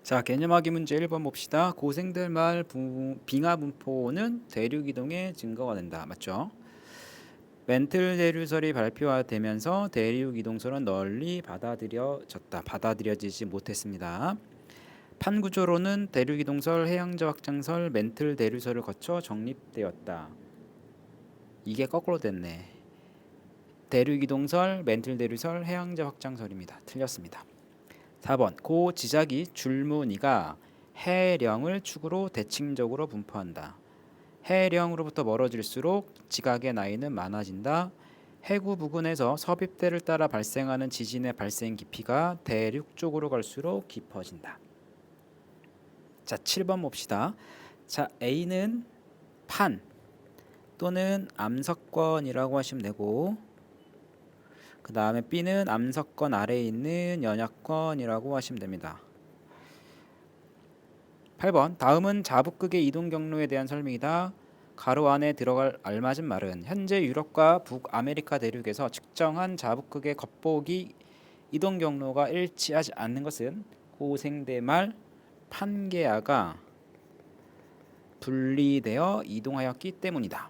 자, 개념하기 문제 1번 봅시다. 고생될 말 빙하 분포는 대륙 이동의 증거가 된다. 맞죠? 멘틀 대류설이 발표되면서 대륙 이동설은 널리 받아들여지지 못했습니다. 판 구조로는 대륙 이동설, 해양자 확장설, 멘틀 대류설을 거쳐 정립되었다. 이게 거꾸로 됐네. 대륙 이동설, 멘틀 대류설, 해양자 확장설입니다. 틀렸습니다. 4번 고 지자기 줄무늬가 해령을 축으로 대칭적으로 분포한다. 해령으로부터 멀어질수록 지각의 나이는 많아진다. 해구 부근에서 서립대를 따라 발생하는 지진의 발생 깊이가 대륙 쪽으로 갈수록 깊어진다. 자, 7번 봅시다. 자, A는 판 또는 암석권이라고 하시면 되고, 그 다음에 B는 암석권 아래에 있는 연약권이라고 하시면 됩니다. 8번 다음은 자북극의 이동 경로에 대한 설명이다. 가로 안에 들어갈 알맞은 말은 현재 유럽과 북아메리카 대륙에서 측정한 자북극의 겉보기 이동 경로가 일치하지 않는 것은 고생대말 판게아가 분리되어 이동하였기 때문이다.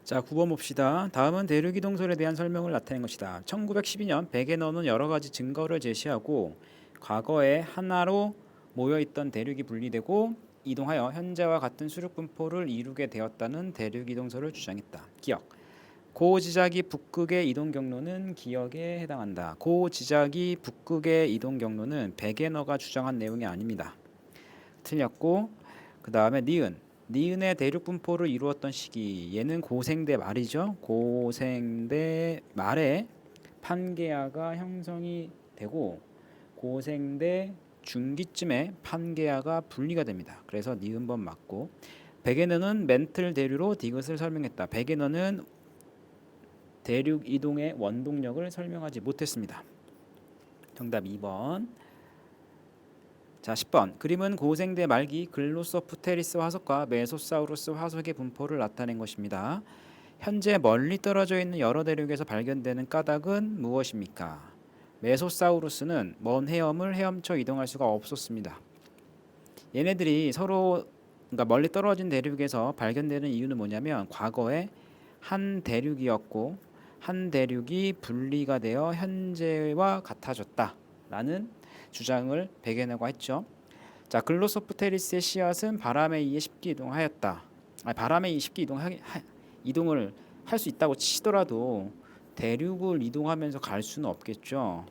자, 9번 봅시다. 다음은 대륙 이동설에 대한 설명을 나타낸 것이다. 1912년 베게너는 여러 가지 증거를 제시하고 과거에 하나로 모여있던 대륙이 분리되고 이동하여 현재와 같은 수륙 분포를 이루게 되었다는 대륙 이동설을 주장했다. 기억. 고지자기 북극의 이동 경로는 기억에 해당한다. 고지자기 북극의 이동 경로는 베게너가 주장한 내용이 아닙니다. 틀렸고, 그 다음에 니은의 대륙 분포를 이루었던 시기, 얘는 고생대 말이죠. 고생대 말에 판게아가 형성이 되고 고생대 중기쯤에 판게아가 분리가 됩니다. 그래서 니은번 맞고, 베게너는 멘틀 대류로 디귿을 설명했다. 베게너는 대륙 이동의 원동력을 설명하지 못했습니다. 정답 2번. 자, 10번 그림은 고생대 말기 글로소프테리스 화석과 메소사우루스 화석의 분포를 나타낸 것입니다. 현재 멀리 떨어져 있는 여러 대륙에서 발견되는 까닭은 무엇입니까? 메소사우루스는 먼 헤엄을 헤엄쳐 이동할 수가 없었습니다. 얘네들이 서로, 그러니까 멀리 떨어진 대륙에서 발견되는 이유는 뭐냐면 과거에 한 대륙이었고 한 대륙이 분리가 되어 현재와 같아졌다라는 주장을 베게너가 했죠. 자, 글로소프테리스의 씨앗은 바람에 의해 쉽게 이동하였다. 바람에 의해 쉽게 이동을 할 수 있다고 치더라도 대륙을 이동하면서 갈 수는 없겠죠.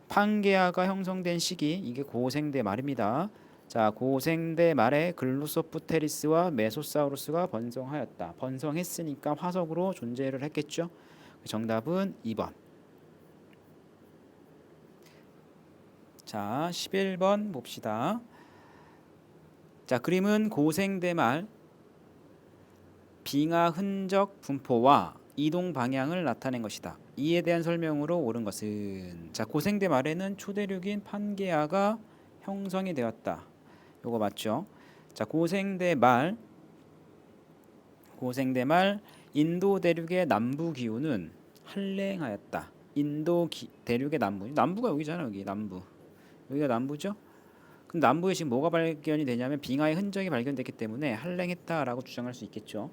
판게아가 형성된 시기, 이게 고생대 말입니다. 자, 고생대 말에 글로소프테리스와 메소사우루스가 번성하였다. 번성했으니까 화석으로 존재를 했겠죠. 정답은 2번. 자, 11번 봅시다. 자, 그림은 고생대말 빙하 흔적 분포와 이동 방향을 나타낸 것이다. 이에 대한 설명으로 옳은 것은, 자, 고생대말에는 초대륙인 판게아가 형성이 되었다. 요거 맞죠? 자, 고생대말 인도 대륙의 남부 기후는 한랭하였다. 대륙의 남부가 여기잖아. 여기 남부. 여기가 남부죠? 근데 남부에 지금 뭐가 발견이 되냐면 빙하의 흔적이 발견됐기 때문에 한랭했다라고 주장할 수 있겠죠.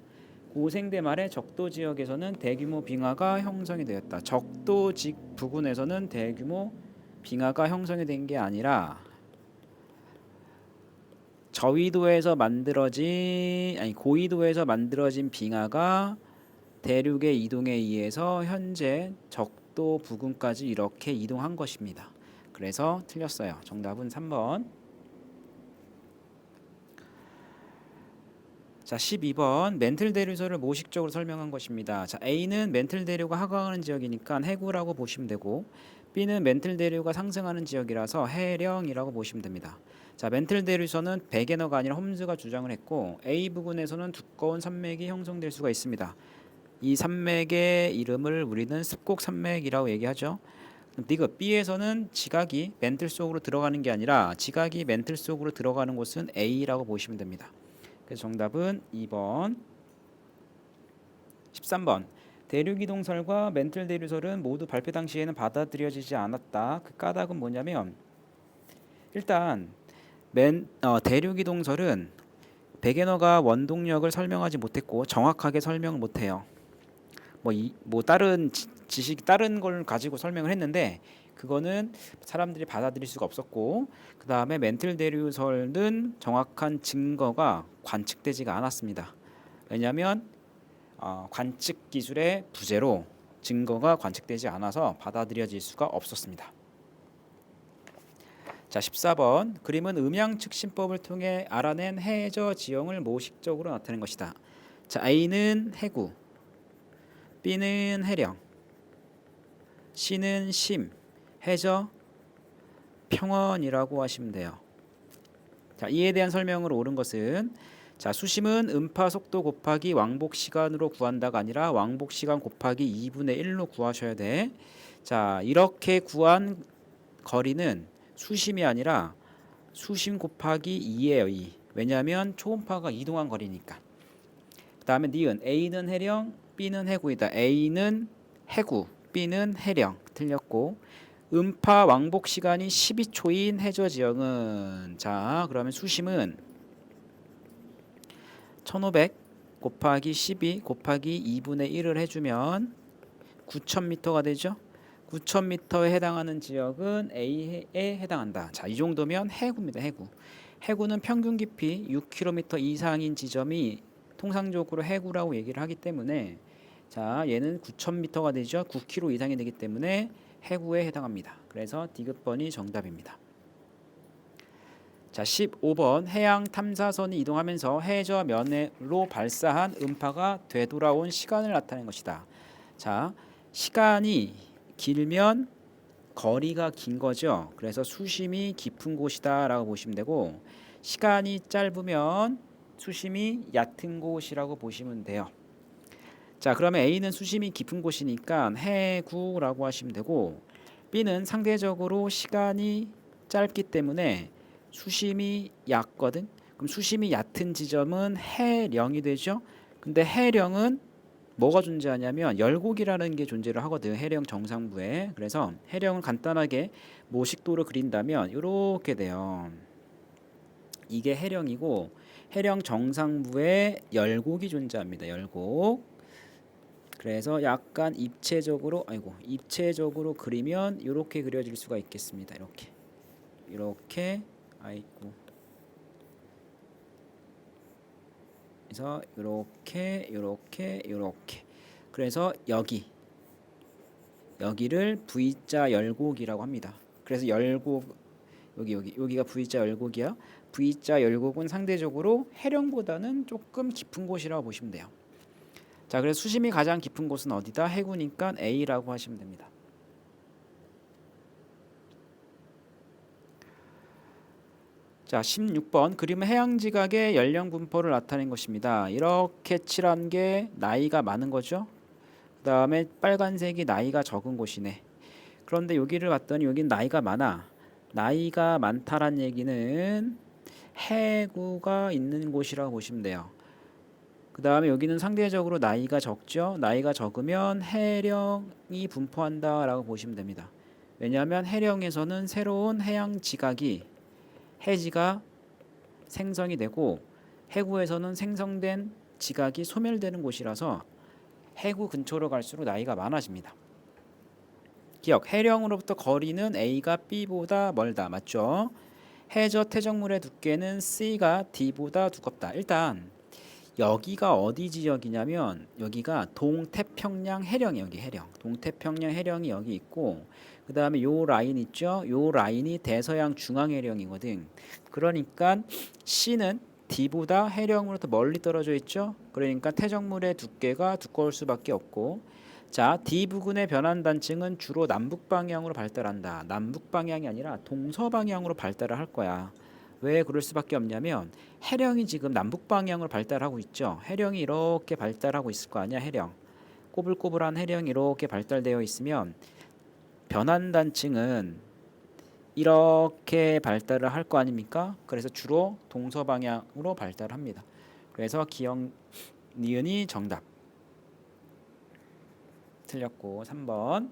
고생대 말의 적도 지역에서는 대규모 빙하가 형성이 되었다. 적도 부근에서는 대규모 빙하가 형성이 된 게 아니라 고緯도에서 만들어진 빙하가 대륙의 이동에 의해서 현재 적도 부근까지 이렇게 이동한 것입니다. 그래서 틀렸어요. 정답은 3번. 자, 12번 멘틀 대류설을 모식적으로 설명한 것입니다. 자, A는 멘틀 대류가 하강하는 지역이니까 해구라고 보시면 되고, B는 멘틀 대류가 상승하는 지역이라서 해령이라고 보시면 됩니다. 자, 멘틀 대류설은 베게너가 아니라 홈즈가 주장을 했고, A 부근에서는 두꺼운 산맥이 형성될 수가 있습니다. 이 산맥의 이름을 우리는 습곡 산맥이라고 얘기하죠. 디귿 B에서는 지각이 멘틀 속으로 들어가는 게 아니라 지각이 멘틀 속으로 들어가는 곳은 A라고 보시면 됩니다. 그래서 정답은 2번. 13번 대륙 이동설과 멘틀 대류설은 모두 발표 당시에는 받아들여지지 않았다. 그 까닭은 뭐냐면 일단 대륙이동설은 베게너가 원동력을 설명하지 못했고 정확하게 설명을 못해요. 뭐 다른 지식 다른 걸 가지고 설명을 했는데 그거는 사람들이 받아들일 수가 없었고, 그 다음에 멘틀 대류설은 정확한 증거가 관측되지가 않았습니다. 왜냐하면 관측 기술의 부재로 증거가 관측되지 않아서 받아들여질 수가 없었습니다. 자, 14번 그림은 음양 측심법을 통해 알아낸 해저 지형을 모식적으로 나타낸 것이다. 자, A는 해구, B는 해령, C는 심, 해저, 평원이라고 하시면 돼요. 자, 이에 대한 설명으로 옳은 것은, 자, 수심은 음파 속도 곱하기 왕복 시간으로 구한다가 아니라 왕복 시간 곱하기 2분의 1로 구하셔야 돼. 자, 이렇게 구한 거리는 수심이 아니라 수심 곱하기 2예요. 2. 왜냐하면 초음파가 이동한 거리니까. 그 다음에 니은 A는 해령, B는 해구이다. A는 해구, B는 해령. 틀렸고, 음파 왕복 시간이 12초인 해저 지형은, 자, 그러면 수심은 1500 곱하기 12 곱하기 2분의 1을 해주면 9000m가 되죠. 9000m에 해당하는 지역은 A에 해당한다. 자, 이 정도면 해구입니다. 해구. 해구는 평균 깊이 6km 이상인 지점이 통상적으로 해구라고 얘기를 하기 때문에, 자, 얘는 9000m가 되죠. 9km 이상이 되기 때문에 해구에 해당합니다. 그래서 디귿번이 정답입니다. 자, 15번 해양 탐사선이 이동하면서 해저 면으로 발사한 음파가 되돌아온 시간을 나타낸 것이다. 자, 시간이 길면 거리가 긴 거죠. 그래서 수심이 깊은 곳이다 라고 보시면 되고, 시간이 짧으면 수심이 얕은 곳이라고 보시면 돼요. 자, 그러면 A는 수심이 깊은 곳이니까 해구라고 하시면 되고, B는 상대적으로 시간이 짧기 때문에 수심이 얕거든. 그럼 수심이 얕은 지점은 해령이 되죠. 근데 해령은 뭐가 존재하냐면 열곡이라는 게 존재를 하거든. 해령 정상부에. 그래서 해령을 간단하게 모식도로 그린다면 이렇게 돼요. 이게 해령이고, 해령 정상부에 열곡이 존재합니다. 열곡. 그래서 약간 입체적으로 그리면 이렇게 그려질 수가 있겠습니다. 이렇게 아이고 그래서 이렇게 그래서 여기를 V자 열곡이라고 합니다. 그래서 열곡 여기가 V자 열곡이야. V자 열곡은 상대적으로 해령보다는 조금 깊은 곳이라고 보시면 돼요. 자, 그래서 수심이 가장 깊은 곳은 어디다? 해구니까 A라고 하시면 됩니다. 자, 16번 그림은 해양지각의 연령 분포를 나타낸 것입니다. 이렇게 칠한 게 나이가 많은 거죠. 그 다음에 빨간색이 나이가 적은 곳이네. 그런데 여기를 봤더니 여긴 나이가 많아. 나이가 많다란 얘기는 해구가 있는 곳이라고 보시면 돼요. 그 다음에 여기는 상대적으로 나이가 적죠. 나이가 적으면 해령이 분포한다라고 보시면 됩니다. 왜냐하면 해령에서는 새로운 해양 지각이 해지가 생성이 되고, 해구에서는 생성된 지각이 소멸되는 곳이라서 해구 근처로 갈수록 나이가 많아집니다. 기억, 해령으로부터 거리는 A가 B보다 멀다. 맞죠? 해저 태적물의 두께는 C가 D보다 두껍다. 일단 여기가 어디 지역이냐면 여기가 동태평양 해령이에요. 여기 해령. 동태평양 해령이 여기 있고, 그 다음에 요 라인 있죠? 요 라인이 대서양 중앙 해령이거든. 그러니까 C는 D보다 해령으로부터 멀리 떨어져 있죠? 그러니까 태적물의 두께가 두꺼울 수밖에 없고, 자, D 부근의 변환 단층은 주로 남북 방향으로 발달한다. 남북 방향이 아니라 동서 방향으로 발달을 할 거야. 왜 그럴 수밖에 없냐면 해령이 지금 남북 방향으로 발달하고 있죠. 해령이 이렇게 발달하고 있을 거 아니야. 해령. 꼬불꼬불한 해령이 이렇게 발달되어 있으면 변환 단층은 이렇게 발달을 할 거 아닙니까? 그래서 주로 동서 방향으로 발달합니다. 그래서 기역 니은이 정답. 틀렸고 3번.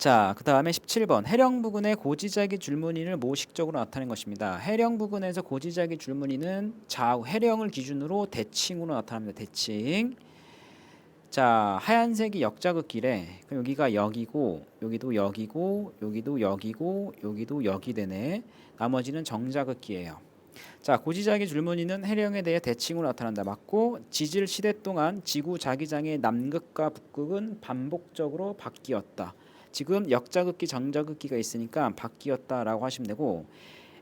자, 그 다음에 17번 해령 부근의 고지자기 줄무늬를 모식적으로 나타낸 것입니다. 해령 부근에서 고지자기 줄무늬는 좌우 해령을 기준으로 대칭으로 나타납니다. 대칭. 자, 하얀색이 역자극기래. 그럼 여기가 역이고 여기도 역이고 여기도 역이고 여기도 역이 되네. 나머지는 정자극기예요. 자, 고지자기 줄무늬는 해령에 대해 대칭으로 나타난다. 맞고 지질 시대 동안 지구 자기장의 남극과 북극은 반복적으로 바뀌었다. 지금 역자극기, 정자극기가 있으니까 바뀌었다라고 하시면 되고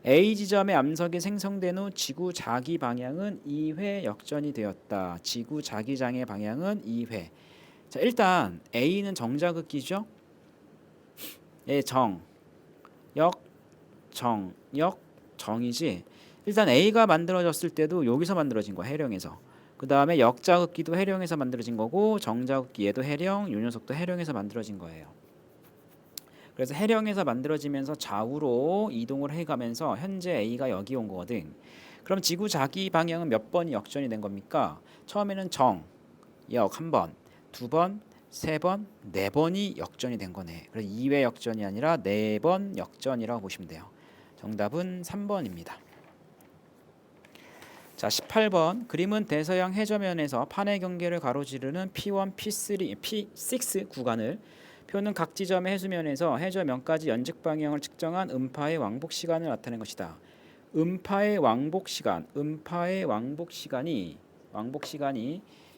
A 지점의 암석이 생성된 후 지구 자기 방향은 2회 역전이 되었다. 지구 자기장의 방향은 2회. 자, 일단 A는 정자극기죠. 예, 정, 역, 정, 역, 정이지. 일단 A가 만들어졌을 때도 여기서 만들어진 거야. 해령에서. 그 다음에 역자극기도 해령에서 만들어진 거고 정자극기 얘도 해령, 요 녀석도 해령에서 만들어진 거예요. 그래서 해령에서 만들어지면서 좌우로 이동을 해가면서 현재 A가 여기 온 거거든. 그럼 지구 자기 방향은 몇 번이 역전이 된 겁니까? 처음에는 정, 역 한 번, 두 번, 세 번, 네 번이 역전이 된 거네. 그래서 2회 역전이 아니라 4번 역전이라고 보시면 돼요. 정답은 3번입니다. 자, 18번 그림은 대서양 해저면에서 판의 경계를 가로지르는 P1, P3, P6 구간을 표는 각 지점의 해수면에서 해저면까지 연직 방향을 측정한 음파의 왕복 시간을 나타낸 것이다. 음파의 왕복 시간이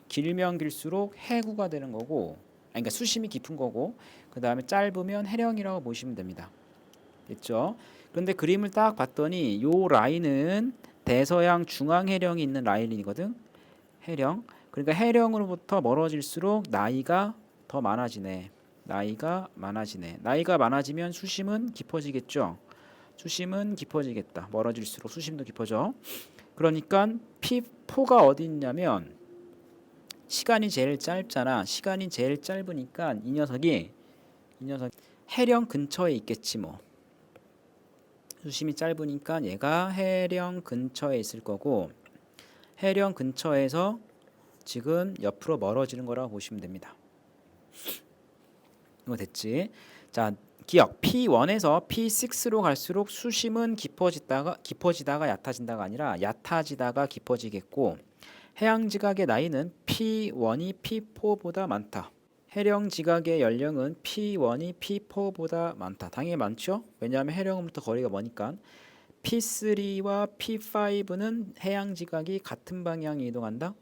길면 길수록 해구가 되는 거고, 그러니까 수심이 깊은 거고, 그 다음에 짧으면 해령이라고 보시면 됩니다. 됐죠? 그런데 그림을 딱 봤더니 요 라인은 대서양 중앙 해령이 있는 라인이거든. 해령. 그러니까 해령으로부터 멀어질수록 나이가 더 많아지네. 나이가 많아지면 수심은 깊어지겠죠. 수심은 깊어지겠다. 멀어질수록 수심도 깊어져. 그러니까 P4가 어디 있냐면 시간이 제일 짧잖아. 시간이 제일 짧으니까 이 녀석이 해령 근처에 있겠지 뭐. 수심이 짧으니까 얘가 해령 근처에 있을 거고 해령 근처에서 지금 옆으로 멀어지는 거라고 보시면 됩니다. 이거 됐지? 자, 기억 P1에서 P6로 갈수록 수심은 깊어지다가 얕아진다가 아니라 얕아지다가 깊어지겠고 해양 지각의 나이는 P1이 P4보다 많다. 해령 지각의 연령은 P1이 P4보다 많다. 당연히 많죠? 왜냐하면 해령으로부터 거리가 머니까. P3와 P5는 해양 지각이 같은 방향에 이동한다.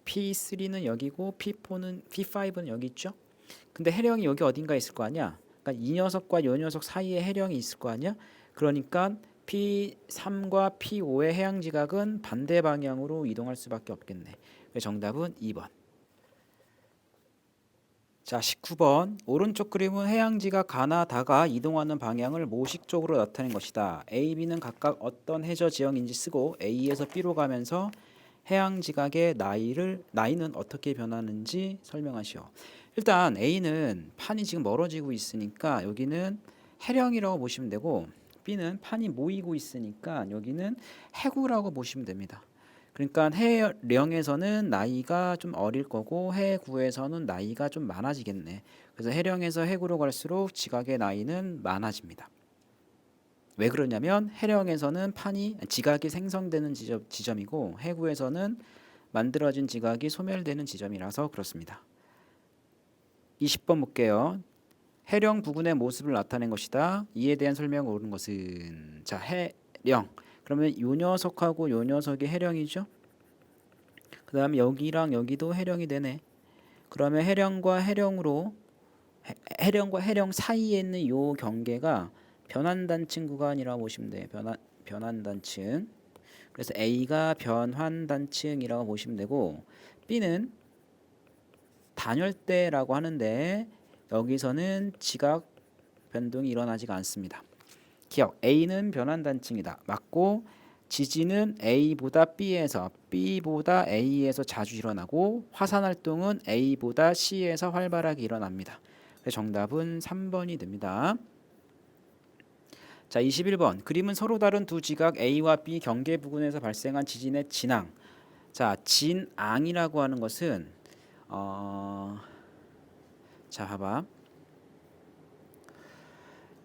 P3는 여기고 P5는 여기 있죠? 근데 해령이 여기 어딘가에 있을 거 아니야. 그러니까 이 녀석과 이 녀석 사이에 해령이 있을 거 아니야. 그러니까 P3과 P5의 해양 지각은 반대 방향으로 이동할 수밖에 없겠네. 정답은 2번. 자, 19번 오른쪽 그림은 해양지가 가나다가 이동하는 방향을 모식적으로 나타낸 것이다. A, B는 각각 어떤 해저 지형인지 쓰고 A에서 B로 가면서 해양지각의 나이는 어떻게 변하는지 설명하시오. 일단 A는 판이 지금 멀어지고 있으니까 여기는 해령이라고 보시면 되고 B는 판이 모이고 있으니까 여기는 해구라고 보시면 됩니다. 그러니까 해령에서는 나이가 좀 어릴 거고 해구에서는 나이가 좀 많아지겠네. 그래서 해령에서 해구로 갈수록 지각의 나이는 많아집니다. 왜 그러냐면 해령에서는 지각이 생성되는 지점이고 해구에서는 만들어진 지각이 소멸되는 지점이라서 그렇습니다. 20번 볼게요. 해령 부근의 모습을 나타낸 것이다. 이에 대한 설명을 옳은 것은 자, 해령. 그러면 요 녀석하고 요 녀석이 해령이죠. 그 다음에 여기랑 여기도 해령이 되네. 그러면 해령과 해령 사이에 있는 요 경계가 변환단층 구간이라고 보시면 돼요. 변환단층. 그래서 A가 변환단층이라고 보시면 되고 B는 단열대라고 하는데 여기서는 지각 변동이 일어나지가 않습니다. 기억 A는 변환단층이다. 맞고 지진은 A보다 B에서 B보다 A에서 자주 일어나고 화산활동은 A보다 C에서 활발하게 일어납니다. 정답은 3번이 됩니다. 자, 21번 그림은 서로 다른 두 지각 A와 B 경계 부근에서 발생한 지진의 진앙. 자, 진앙이라고 하는 것은 자, 봐봐.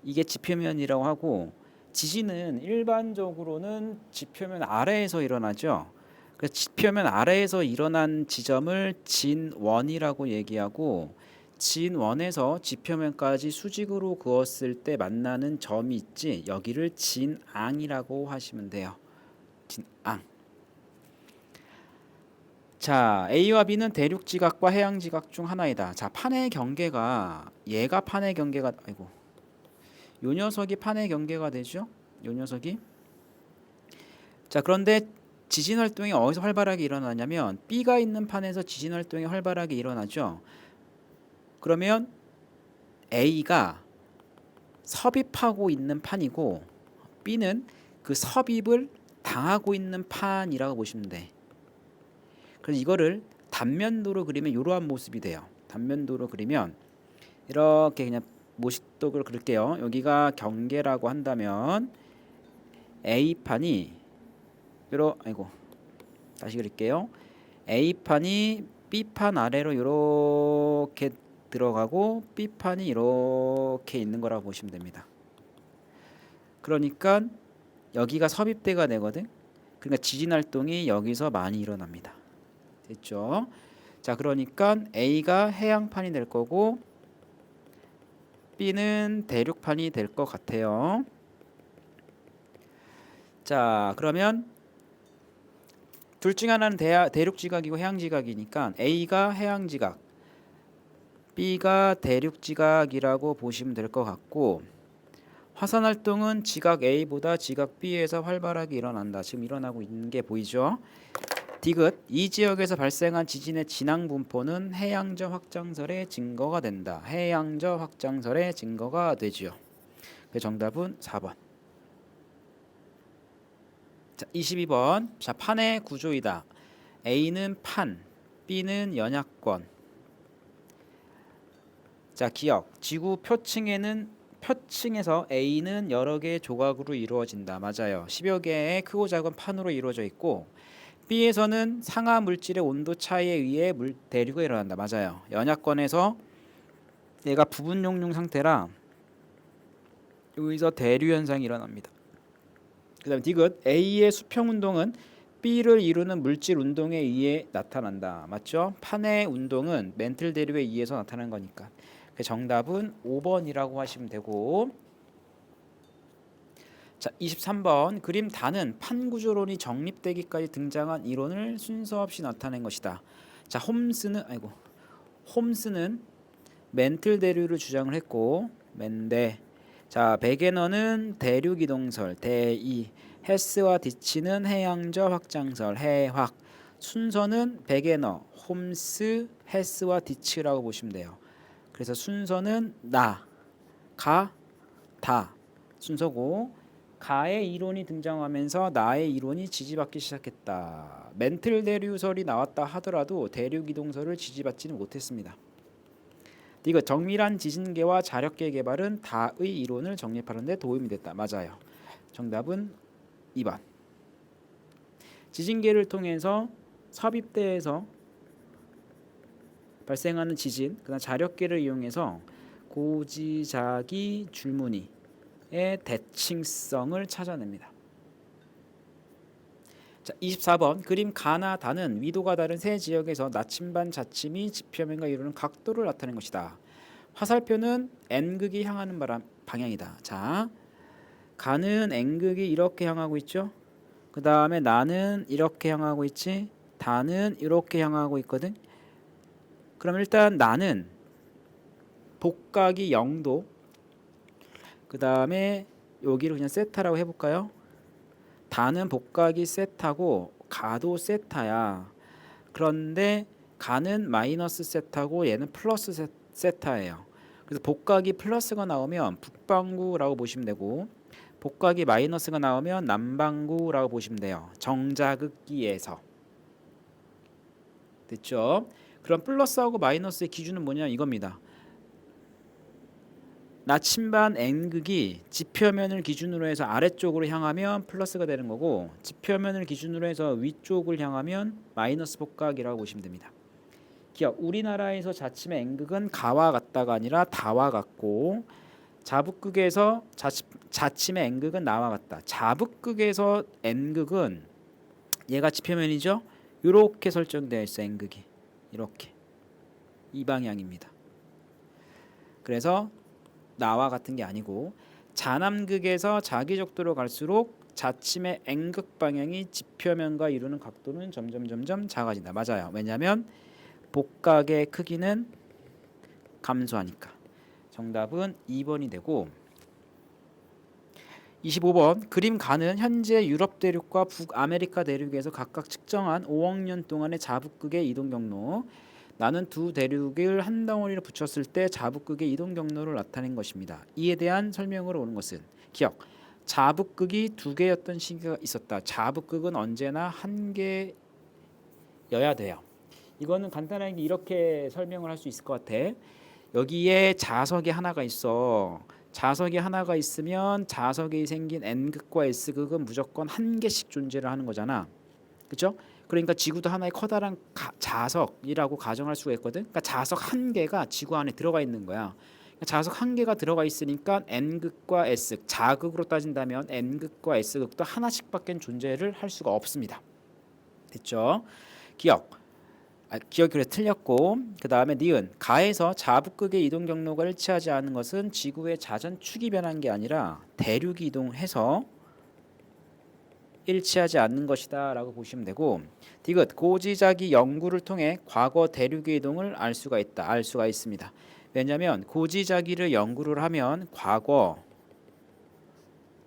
이게 지표면이라고 하고 지진은 일반적으로는 지표면 아래에서 일어나죠. 그 지표면 아래에서 일어난 지점을 진원이라고 얘기하고 진원에서 지표면까지 수직으로 그었을 때 만나는 점이 있지 여기를 진앙이라고 하시면 돼요. 진앙. 자, A와 B는 대륙 지각과 해양 지각 중 하나이다. 자, 판의 경계가 얘가 판의 경계가 아이고. 요 녀석이 판의 경계가 되죠. 요 녀석이. 자, 그런데 지진 활동이 어디서 활발하게 일어나냐면 B가 있는 판에서 지진 활동이 활발하게 일어나죠. 그러면 A가 섭입하고 있는 판이고 B는 그 섭입을 당하고 있는 판이라고 보시면 돼. 그래서 이거를 단면도로 그리면 이러한 모습이 돼요. 단면도로 그리면 이렇게 그냥 모식도를 그릴게요. 여기가 경계라고 한다면 A판이 아이고 다시 그릴게요. A판이 B판 아래로 이렇게 들어가고 B판이 이렇게 있는 거라고 보시면 됩니다. 그러니까 여기가 섭입대가 되거든. 그러니까 지진 활동이 여기서 많이 일어납니다. 됐죠? 자, 그러니까 A가 해양판이 될 거고 B는 대륙판이 될 것 같아요. 자, 그러면 둘 중 하나는 대륙 지각이고 해양 지각이니까 A가 해양 지각, B가 대륙 지각이라고 보시면 될 것 같고 화산 활동은 지각 A보다 지각 B에서 활발하게 일어난다. 지금 일어나고 있는 게 보이죠? 디귿 이 지역에서 발생한 지진의 진앙 분포는 해양저 확장설의 증거가 된다. 해양저 확장설의 증거가 되지요. 그 정답은 4번. 자, 22번. 자, 판의 구조이다. A는 판, B는 연약권. 자, 기억. 지구 표층에서 A는 여러 개의 조각으로 이루어진다. 맞아요. 10여 개의 크고 작은 판으로 이루어져 있고 B에서는 상하 물질의 온도 차이에 의해 대류가 일어난다. 맞아요. 연약권에서 얘가 부분 용융 상태라 여기서 대류 현상이 일어납니다. 그다음에 디귿 A의 수평 운동은 B를 이루는 물질 운동에 의해 나타난다. 맞죠? 판의 운동은 멘틀 대류에 의해서 나타나는 거니까. 그 정답은 5번이라고 하시면 되고. 자, 23번 그림 단은 판 구조론이 정립되기까지 등장한 이론을 순서 없이 나타낸 것이다. 자, 홈스는 멘틀 대류를 주장을 했고 맨데. 자, 베게너는 대륙 이동설 대이, 헤스와 디치는 해양저 확장설 해확. 순서는 베게너, 홈스, 헤스와 디치라고 보시면 돼요. 그래서 순서는 나, 가, 다 순서고 가의 이론이 등장하면서 나의 이론이 지지받기 시작했다. 멘틀 대류설이 나왔다 하더라도 대륙 이동설을 지지받지는 못했습니다. 이거 정밀한 지진계와 자력계 개발은 다의 이론을 정립하는 데 도움이 됐다. 맞아요. 정답은 2번. 지진계를 통해서 섭입대에서 발생하는 지진, 그다음 자력계를 이용해서 고지자기 줄무늬 의 대칭성을 찾아냅니다. 자, 24번 그림 가나 다는 위도가 다른 세 지역에서 나침반 자침이 지표면과 이루는 각도를 나타낸 것이다. 화살표는 N극이 향하는 방향이다. 자, 가는 N극이 이렇게 향하고 있죠. 그 다음에 나는 이렇게 향하고 있지. 다는 이렇게 향하고 있거든. 그럼 일단 나는 복각이 0도, 그 다음에 여기를 그냥 세타라고 해볼까요? 다는 복각이 세타고 가도 세타야. 그런데 가는 마이너스 세타고 얘는 플러스 세타예요. 그래서 복각이 플러스가 나오면 북반구라고 보시면 되고 복각이 마이너스가 나오면 남반구라고 보시면 돼요. 정자극기에서. 됐죠? 그럼 플러스하고 마이너스의 기준은 뭐냐 이겁니다. 나침반 N극이 지표면을 기준으로 해서 아래쪽으로 향하면 플러스가 되는 거고 지표면을 기준으로 해서 위쪽을 향하면 마이너스 복각이라고 보시면 됩니다. 기억 우리나라에서 자침의 N극은 가와 같다가 아니라 다와 같고 자북극에서 자침의 N극은 나와 같다. 자북극에서 N극은 얘가 지표면이죠. 이렇게 설정되어 있어. N극이 이렇게 이 방향입니다. 그래서 나와 같은 게 아니고 자남극에서 자기적도로 갈수록 자침의 N극 방향이 지표면과 이루는 각도는 점점 작아진다. 맞아요. 왜냐하면 복각의 크기는 감소하니까. 정답은 2번이 되고 25번 그림 가는 현재 유럽 대륙과 북아메리카 대륙에서 각각 측정한 5억 년 동안의 자북극의 이동 경로. 나는 두 대륙을 한 덩어리로 붙였을 때 자북극의 이동 경로를 나타낸 것입니다. 이에 대한 설명으로 오는 것은 기억. 자북극이 두 개였던 시기가 있었다. 자북극은 언제나 한 개여야 돼요. 이거는 간단하게 이렇게 설명을 할 수 있을 것 같아. 여기에 자석이 하나가 있어. 자석이 하나가 있으면 자석에 생긴 N극과 S극은 무조건 한 개씩 존재를 하는 거잖아. 그렇죠? 그러니까 지구도 하나의 커다란 자석이라고 가정할 수가 있거든. 그러니까 자석 한 개가 지구 안에 들어가 있는 거야. 그러니까 자석 한 개가 들어가 있으니까 N극과 S극, 자극으로 따진다면 N극과 S극도 하나씩밖에 존재를 할 수가 없습니다. 됐죠? 기억이 그래 틀렸고 그 다음에 니은 가에서 자북극의 이동 경로가 일치하지 않은 것은 지구의 자전축이 변한 게 아니라 대륙이 이동해서 일치하지 않는 것이다 라고 보시면 되고 디귿 고지자기 연구를 통해 과거 대륙의 이동을 알 수가 있습니다. 왜냐하면 고지자기를 연구를 하면 과거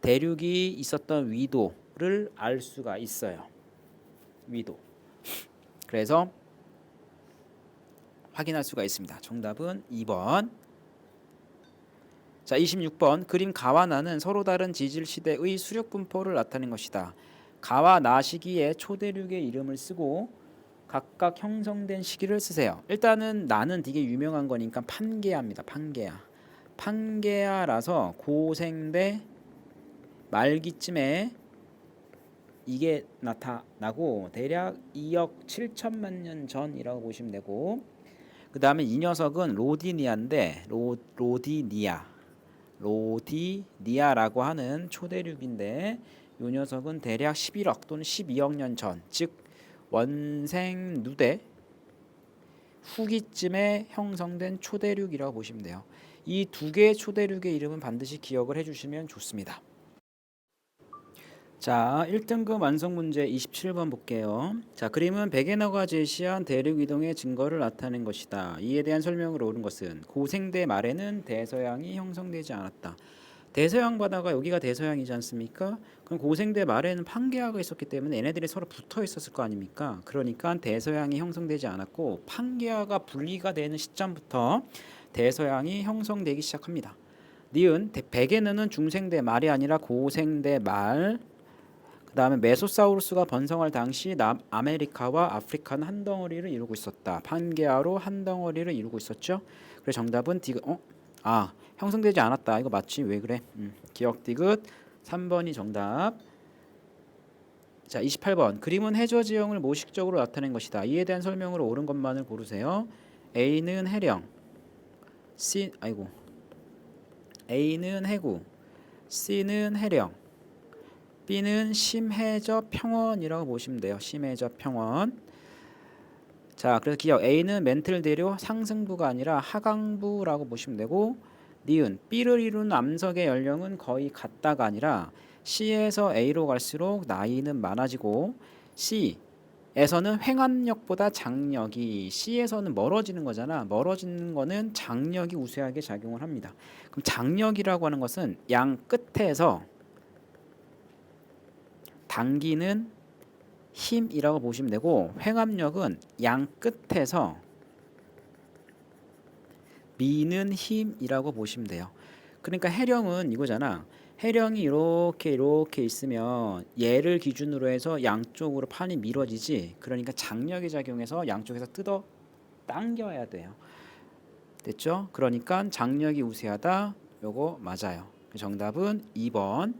대륙이 있었던 위도를 알 수가 있어요. 위도. 그래서 확인할 수가 있습니다. 정답은 2번. 자, 26번 그림 가와 나는 서로 다른 지질 시대의 수력 분포를 나타낸 것이다. 가와 나 시기에 초대륙의 이름을 쓰고 각각 형성된 시기를 쓰세요. 일단은 나는 되게 유명한 거니까 판게아입니다. 판게아라서 고생대 말기쯤에 이게 나타나고 대략 2억 7천만 년 전이라고 보시면 되고 그 다음에 이 녀석은 로디니아인데 로디니아라고 하는 초대륙인데 이 녀석은 대략 11억 또는 12억 년 전, 즉 원생 누대 후기쯤에 형성된 초대륙이라고 보시면 돼요. 이 두 개의 초대륙의 이름은 반드시 기억을 해주시면 좋습니다. 자, 1등급 완성 문제 27번 볼게요. 자, 그림은 베게너가 제시한 대륙 이동의 증거를 나타낸 것이다. 이에 대한 설명으로 옳은 것은 고생대 말에는 대서양이 형성되지 않았다. 대서양 바다가 여기가 대서양이지 않습니까? 그럼 고생대 말에는 판게아가 있었기 때문에 얘네들이 서로 붙어 있었을 거 아닙니까? 그러니까 대서양이 형성되지 않았고 판게아가 분리가 되는 시점부터 대서양이 형성되기 시작합니다. 니은 베게너는 중생대 말이 아니라 고생대 말. 그 다음에 메소사우루스가 번성할 당시 남아메리카와 아프리카는 한 덩어리를 이루고 있었다. 판게아로 한 덩어리를 이루고 있었죠. 그래서 정답은 디귿. 형성되지 않았다. 이거 맞지? 왜 그래? 기억 디귿 3번이 정답. 자, 28번 그림은 해저 지형을 모식적으로 나타낸 것이다. 이에 대한 설명으로 옳은 것만을 고르세요. A는 해령, A는 해구, C는 해령, B는 심해저 평원이라고 보시면 돼요. 심해저 평원. 자, 그래서 기억 A는 멘틀 대류 상승부가 아니라 하강부라고 보시면 되고 니은 B를 이루는 암석의 연령은 거의 같다가 아니라 C에서 A로 갈수록 나이는 많아지고 C에서는 횡압력보다 장력이 C에서는 멀어지는 거잖아. 멀어지는 거는 장력이 우세하게 작용을 합니다. 그럼 장력이라고 하는 것은 양 끝에서 당기는 힘이라고 보시면 되고 횡압력은 양 끝에서 미는 힘이라고 보시면 돼요. 그러니까 해령은 이거잖아. 해령이 이렇게 있으면 얘를 기준으로 해서 양쪽으로 판이 밀어지지. 그러니까 장력이 작용해서 양쪽에서 뜯어 당겨야 돼요. 됐죠? 그러니까 장력이 우세하다. 요거 맞아요. 정답은 2번.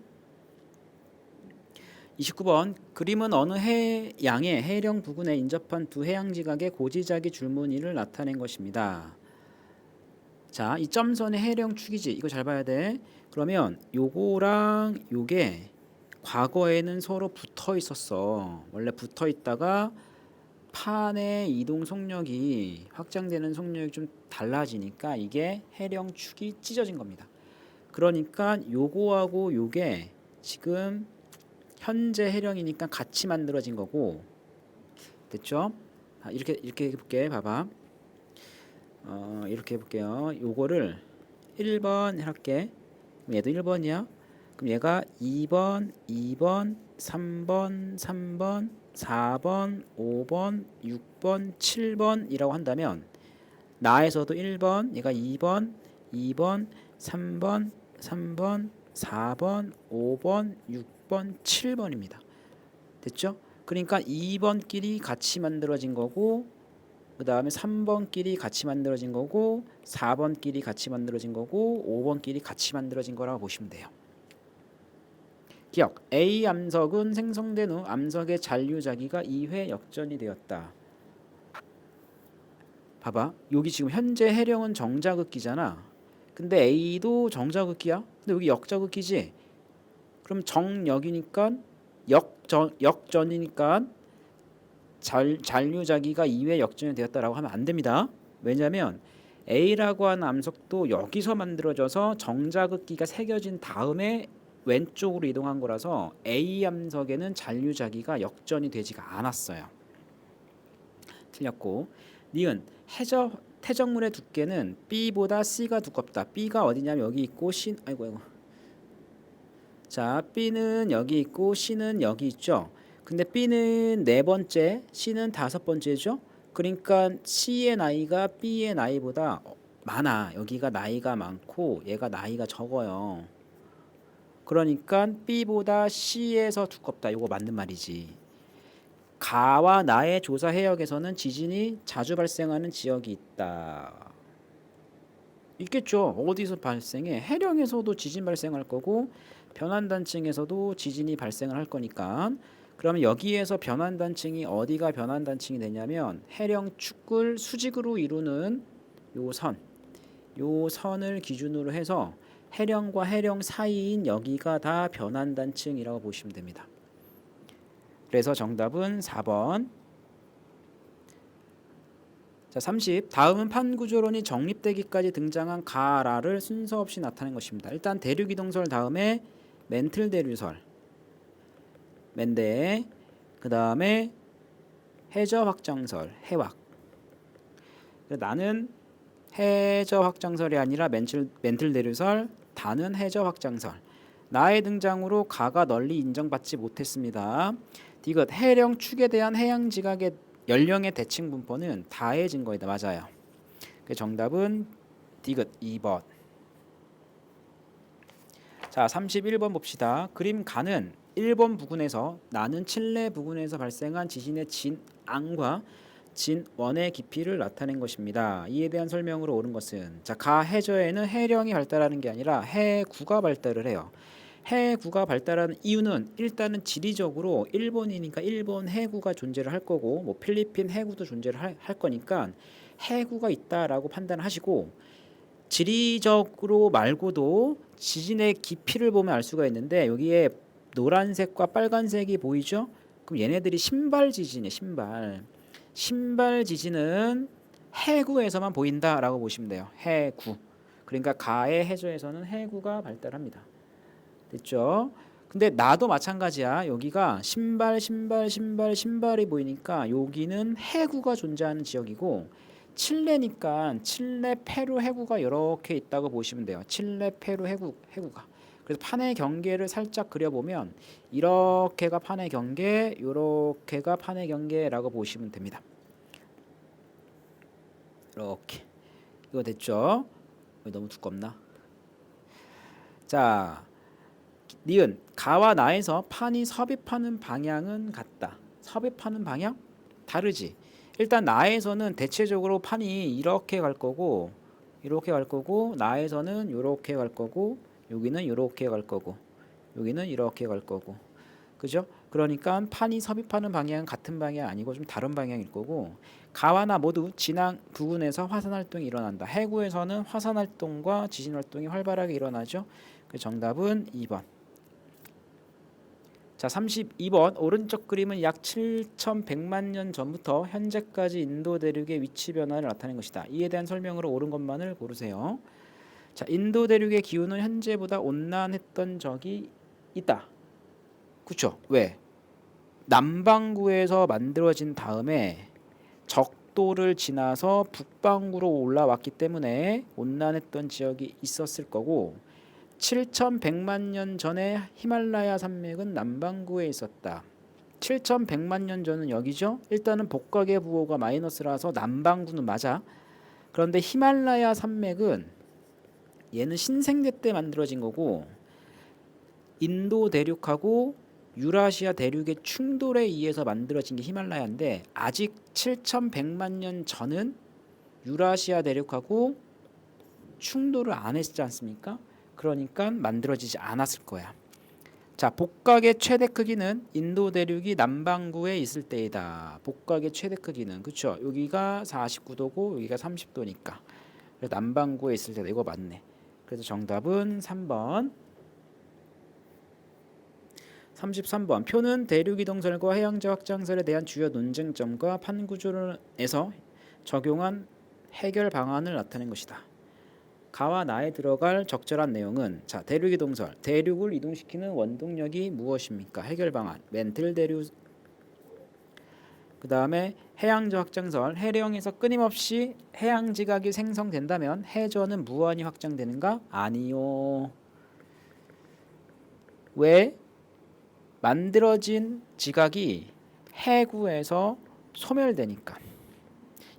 29번 그림은 어느 해양의 해령 부근에 인접한 두 해양 지각의 고지자기 줄무늬를 나타낸 것입니다. 자, 이 점선의 해령축이지. 이거 잘 봐야 돼. 그러면 요거랑 요게 과거에는 서로 붙어 있었어. 원래 붙어 있다가 판의 이동 속력이 확장되는 속력이 좀 달라지니까 이게 해령축이 찢어진 겁니다. 그러니까 요거하고 요게 지금 현재 해령이니까 같이 만들어진 거고, 됐죠? 이렇게 해볼게. 봐봐. 이렇게 해볼게요. 요거를 1번 할게. 그럼 얘도 1번이야. 그럼 얘가 2번, 2번, 3번, 3번, 4번, 5번, 6번, 7번이라고 한다면 나에서도 1번, 얘가 2번, 2번, 3번, 3번, 4번, 5번, 6번, 7번입니다. 됐죠? 그러니까 2번끼리 같이 만들어진 거고, 그 다음에 3번끼리 같이 만들어진 거고, 4번끼리 같이 만들어진 거고, 5번끼리 같이 만들어진 거라고 보시면 돼요. 기억. A 암석은 생성된 후 암석의 잔류자기가 2회 역전이 되었다. 봐봐. 여기 지금 현재 해령은 정자극기잖아. 근데 A도 정자극기야. 근데 여기 역자극기지. 그럼 정역이니까 역전이니까 잔류자기가 2회 역전이 되었다라고 하면 안 됩니다. 왜냐하면 A라고 하는 암석도 여기서 만들어져서 정자극기가 새겨진 다음에 왼쪽으로 이동한 거라서 A 암석에는 잔류자기가 역전이 되지가 않았어요. 틀렸고, 니은 태적물의 두께는 B보다 C가 두껍다. B가 어디냐면 여기 있고 C, 아이고. 자, B는 여기 있고 C는 여기 있죠. 근데 B는 네 번째, C는 다섯 번째죠. 그러니까 C의 나이가 B의 나이보다 많아. 여기가 나이가 많고 얘가 나이가 적어요. 그러니까 B보다 C에서 두껍다. 이거 맞는 말이지. 가와 나의 조사 해역에서는 지진이 자주 발생하는 지역이 있다. 있겠죠. 어디서 발생해? 해령에서도 지진 발생할 거고 변환단층에서도 지진이 발생을 할 거니까. 그러면 여기에서 변환단층이 어디가 변환단층이 되냐면 해령 축을 수직으로 이루는 요 선을 기준으로 해서 해령과 해령 사이인 여기가 다 변환단층이라고 보시면 됩니다. 그래서 정답은 4번. 자, 30. 다음은 판구조론이 정립되기까지 등장한 가라를 순서 없이 나타낸 것입니다. 일단 대륙이동설 다음에 멘틀대류설, 맨대, 그 다음에 해저확장설, 해확. 나는 해저확장설이 아니라 멘틀대류설, 다는 해저확장설. 나의 등장으로 가가 널리 인정받지 못했습니다. 디귿. 해령 축에 대한 해양 지각의 연령의 대칭 분포는 다의 증거이다. 맞아요. 정답은 디귿 2번. 자, 31번 봅시다. 그림 가는 일본 부근에서 나는 칠레 부근에서 발생한 지진의 진앙과 진원의 깊이를 나타낸 것입니다. 이에 대한 설명으로 옳은 것은, 자, 가 해저에는 해령이 발달하는 게 아니라 해구가 발달을 해요. 해구가 발달하는 이유는 일단은 지리적으로 일본이니까 일본 해구가 존재를 할 거고, 뭐 필리핀 해구도 존재를 할 거니까 해구가 있다라고 판단하시고, 지리적으로 말고도 지진의 깊이를 보면 알 수가 있는데 여기에 노란색과 빨간색이 보이죠? 그럼 얘네들이 신발 지진이에요. 신발 지진은 해구에서만 보인다라고 보시면 돼요. 해구. 그러니까 가의 해저에서는 해구가 발달합니다. 됐죠? 근데 나도 마찬가지야. 여기가 신발이 보이니까 여기는 해구가 존재하는 지역이고, 칠레니까 칠레 페루 해구가 이렇게 있다고 보시면 돼요. 칠레 페루 해구가. 그래서 판의 경계를 살짝 그려보면 이렇게가 판의 경계, 이렇게가 판의 경계라고 보시면 됩니다. 이렇게. 이거 됐죠? 너무 두껍나? 자, 니은. 가와 나에서 판이 섭입하는 방향은 같다. 섭입하는 방향? 다르지. 일단 나에서는 대체적으로 판이 이렇게 갈 거고, 이렇게 갈 거고, 나에서는 이렇게 갈 거고, 여기는 이렇게 갈 거고, 여기는 이렇게 갈 거고. 그죠? 그러니까 판이 섭입하는 방향은 같은 방향이 아니고 좀 다른 방향일 거고 가와나 모두 진앙 부근에서 화산 활동이 일어난다. 해구에서는 화산 활동과 지진 활동이 활발하게 일어나죠. 그 정답은 2번. 자, 32번 오른쪽 그림은 약 7,100만 년 전부터 현재까지 인도 대륙의 위치 변화를 나타낸 것이다. 이에 대한 설명으로 옳은 것만을 고르세요. 자, 인도 대륙의 기후는 현재보다 온난했던 적이 있다. 그렇죠? 왜? 남반구에서 만들어진 다음에 적도를 지나서 북반구로 올라왔기 때문에 온난했던 지역이 있었을 거고 7,100만 년 전에 히말라야 산맥은 남반구에 있었다. 7,100만 년 전은 여기죠. 일단은 복각의 부호가 마이너스라서 남반구는 맞아. 그런데 히말라야 산맥은 얘는 신생대 때 만들어진 거고 인도 대륙하고 유라시아 대륙의 충돌에 의해서 만들어진 게 히말라야인데 아직 7,100만 년 전은 유라시아 대륙하고 충돌을 안 했지 않습니까? 그러니까 만들어지지 않았을 거야. 자, 복각의 최대 크기는 인도 대륙이 남반구에 있을 때이다. 복각의 최대 크기는 그렇죠. 여기가 49도고 여기가 30도니까. 그래서 남반구에 있을 때다. 이거 맞네. 그래서 정답은 3번. 33번 표는 대륙이동설과 해양자 확장설에 대한 주요 논쟁점과 판구조론에서 적용한 해결 방안을 나타낸 것이다. 가와 나에 들어갈 적절한 내용은 자, 대륙이동설, 대륙을 이동시키는 원동력이 무엇입니까? 해결 방안, 멘틀 대륙. 그 다음에 해양자 확장설, 해령에서 끊임없이 해양지각이 생성된다면 해저는 무한히 확장되는가? 아니요. 왜? 만들어진 지각이 해구에서 소멸되니까.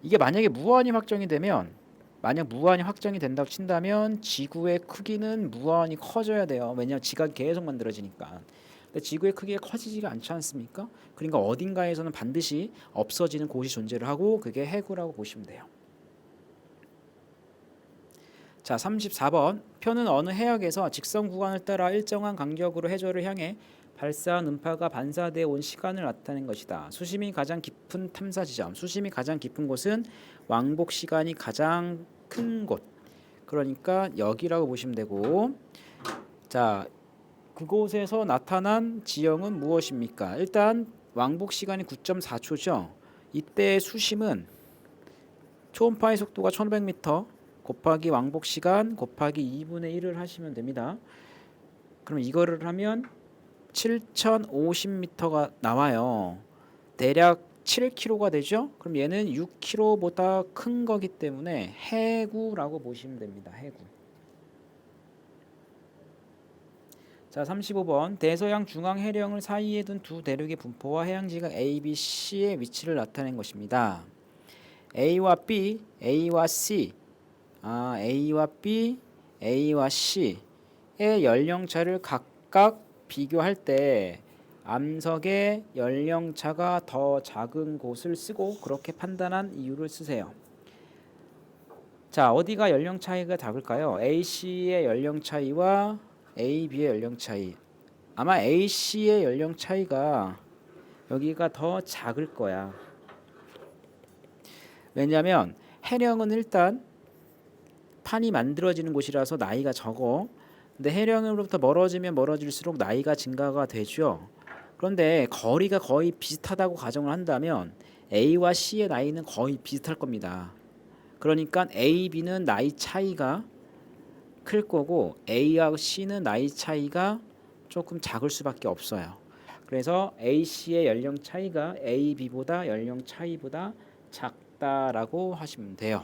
이게 만약에 무한히 확정이 되면 만약 무한히 확정이 된다고 친다면 지구의 크기는 무한히 커져야 돼요. 왜냐하면 지각이 계속 만들어지니까. 근데 지구의 크기가 커지지가 않지 않습니까? 그러니까 어딘가에서는 반드시 없어지는 곳이 존재를 하고 그게 해구라고 보시면 돼요. 자, 34번 표는 어느 해역에서 직선 구간을 따라 일정한 간격으로 해저를 향해 발사한 음파가 반사되어 온 시간을 나타낸 것이다. 수심이 가장 깊은 탐사 지점. 수심이 가장 깊은 곳은 왕복 시간이 가장 큰 곳. 그러니까 여기라고 보시면 되고 자, 그곳에서 나타난 지형은 무엇입니까? 일단 왕복 시간이 9.4초죠. 이때 수심은 초음파의 속도가 1500m 곱하기 왕복 시간 곱하기 2분의 1을 하시면 됩니다. 그럼 이거를 하면 7,050m가 나와요. 대략 7km가 되죠. 그럼 얘는 6km보다 큰 거기 때문에 해구라고 보시면 됩니다. 해구. 자, 35번 대서양 중앙 해령을 사이에 둔 두 대륙의 분포와 해양지각 A, B, C의 위치를 나타낸 것입니다. A와 B, A와 C, A와 B, A와 C의 연령차를 각각 비교할 때 암석의 연령차가 더 작은 곳을 쓰고 그렇게 판단한 이유를 쓰세요. 자, 어디가 연령 차이가 작을까요? AC의 연령 차이와 AB의 연령 차이. 아마 AC의 연령 차이가 여기가 더 작을 거야. 왜냐하면 해령은 일단 판이 만들어지는 곳이라서 나이가 적어. 근데 해령으로부터 멀어지면 멀어질수록 나이가 증가가 되죠. 그런데 거리가 거의 비슷하다고 가정을 한다면 A와 C의 나이는 거의 비슷할 겁니다. 그러니까 A, B는 나이 차이가 클 거고 A와 C는 나이 차이가 조금 작을 수밖에 없어요. 그래서 A, C의 연령 차이가 A, B보다 연령 차이보다 작다라고 하시면 돼요.